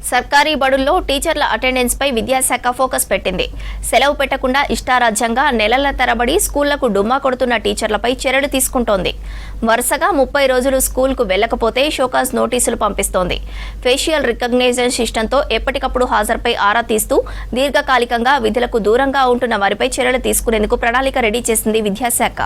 సర్కారీ బడుల్లో టీచర్ల అటెండెన్స్ పై విద్యాశాఖ ఫోకస్ పెట్టింది. సెలవు పెట్టకుండా ఇష్టారాజ్యంగా నెలల తరబడి స్కూళ్లకు డుమ్మా కొడుతున్న టీచర్లపై చర్యలు తీసుకుంటోంది. వరుసగా 30 రోజులు స్కూల్కు వెళ్లకపోతే షోకాజ్ నోటీసులు పంపిస్తోంది. ఫేషియల్ రికగ్నిషన్ సిస్టంతో ఎప్పటికప్పుడు హాజరుపై ఆరా తీస్తూ దీర్ఘకాలికంగా విధులకు దూరంగా ఉంటున్న వారిపై చర్యలు తీసుకునేందుకు ప్రణాళిక రెడీ చేసింది విద్యాశాఖ.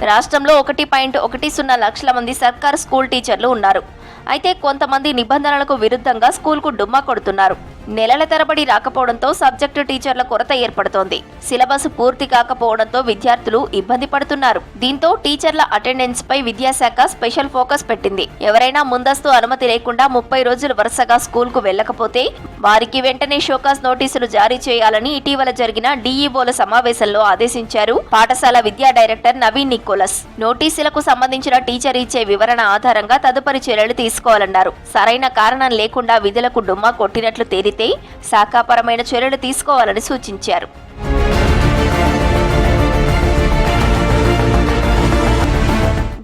రాష్ట్రంలో 1.10 లక్షల మంది సర్కారు స్కూల్ టీచర్లు ఉన్నారు. అయితే కొంతమంది నిబంధనలకు విరుద్ధంగా స్కూల్కు డుమ్మా కొడుతున్నారు. నెలల తరబడి రాకపోవడంతో సబ్జెక్టు టీచర్ల కొరత ఏర్పడుతోంది. సిలబస్ పూర్తి కాకపోవడంతో విద్యార్థులు ఇబ్బంది పడుతున్నారు. దీంతో టీచర్ల అటెండెన్స్ పై విద్యాశాఖ స్పెషల్ ఫోకస్ పెట్టింది. ఎవరైనా ముందస్తు అనుమతి లేకుండా 30 రోజులు వరుసగా స్కూల్కు వెళ్లకపోతే వారికి వెంటనే షోకాజ్ నోటీసులు జారీ చేయాలని ఇటీవల జరిగిన డీఈఓల సమావేశంలో ఆదేశించారు పాఠశాల విద్యా డైరెక్టర్ నవీన్ నికోలస్. నోటీసులకు సంబంధించిన టీచర్ ఇచ్చే వివరణ ఆధారంగా తదుపరి చర్యలు తీసుకోవాలన్నారు. సరైన కారణం లేకుండా విధులకు డుమ్మా కొట్టినట్లు తేలితే శాఖాపరమైన చర్యలు తీసుకోవాలని సూచించారు.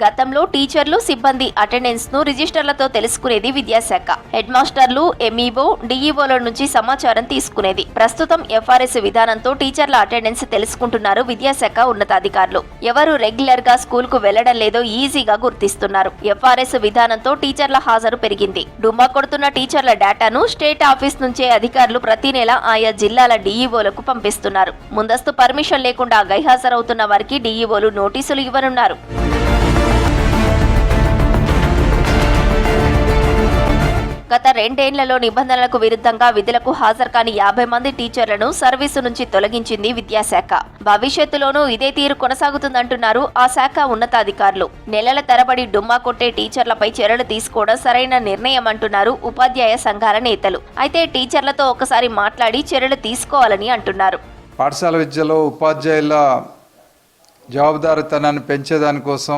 గతంలో టీచర్లు, సిబ్బంది అటెండెన్స్ ను రిజిస్టర్లతో తెలుసుకునేది విద్యాశాఖ. హెడ్ మాస్టర్లు, ఎంఈఓ, డీఈఓల నుంచి సమాచారం తీసుకునేది. ప్రస్తుతం ఎఫ్ఆర్ఎస్ విధానంతో టీచర్ల అటెండెన్స్ తెలుసుకుంటున్నారు విద్యాశాఖ ఉన్నతాధికారులు. ఎవరు రెగ్యులర్ గా స్కూల్ కు వెళ్లడం లేదో ఈజీగా గుర్తిస్తున్నారు. ఎఫ్ఆర్ఎస్ విధానంతో టీచర్ల హాజరు పెరిగింది. డుమ్మా కొడుతున్న టీచర్ల డేటాను స్టేట్ ఆఫీస్ నుంచే అధికారులు ప్రతి నెల ఆయా జిల్లాల డీఈఓలకు పంపిస్తున్నారు. ముందస్తు పర్మిషన్ లేకుండా గైహాజరవుతున్న వారికి డీఈఓలు నోటీసులు ఇవ్వనున్నారు. గత 2 ఏళ్లలో నిబంధనలకు విరుద్ధంగా విధులకు హాజరు కాని 50 మంది టీచర్లను సర్వీసు నుంచి తొలగించింది విద్యాశాఖ. భవిష్యత్తులోనూ ఇదే తీరు కొనసాగుతుందంటున్నారు ఆ శాఖ ఉన్నతాధికారులు. నెలల తరబడి డుమ్మా కొట్టే టీచర్లపై చర్యలు తీసుకోవడం సరైన నిర్ణయం అంటున్నారు ఉపాధ్యాయ సంఘాల నేతలు. అయితే టీచర్లతో ఒకసారి మాట్లాడి చర్యలు తీసుకోవాలని అంటున్నారు. పాఠశాల విద్యలో ఉపాధ్యాయుల జవాబుదారీతనాన్ని పెంచేదానికోసం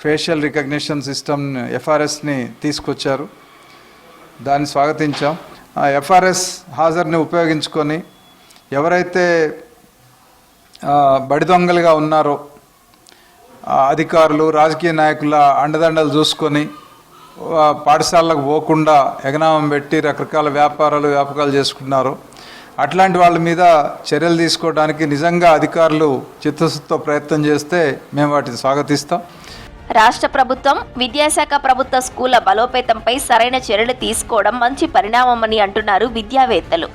ఫేషియల్ రికగ్నిషన్ సిస్టమ్ ఎఫ్ఆర్ఎస్ని తీసుకొచ్చారు. దాన్ని స్వాగతించాం. ఆ ఎఫ్ఆర్ఎస్ హాజరుని ఉపయోగించుకొని ఎవరైతే బడి దొంగలుగా ఉన్నారో అధికారులు, రాజకీయ నాయకుల అండదండలు చూసుకొని పాఠశాలకు పోకుండా ఎగనామం పెట్టి రకరకాల వ్యాపకాలు చేసుకున్నారు. అట్లాంటి వాళ్ళ మీద చర్యలు తీసుకోవడానికి నిజంగా అధికారులు చిత్తశుద్ధితో ప్రయత్నం చేస్తే మేము వాటిని స్వాగతిస్తాం. రాష్ట్ర ప్రభుత్వం, విద్యాశాఖ ప్రభుత్వ స్కూళ్ల బలోపేతంపై సరైన చర్యలు తీసుకోవడం మంచి పరిణామమని అంటున్నారు విద్యావేత్తలు.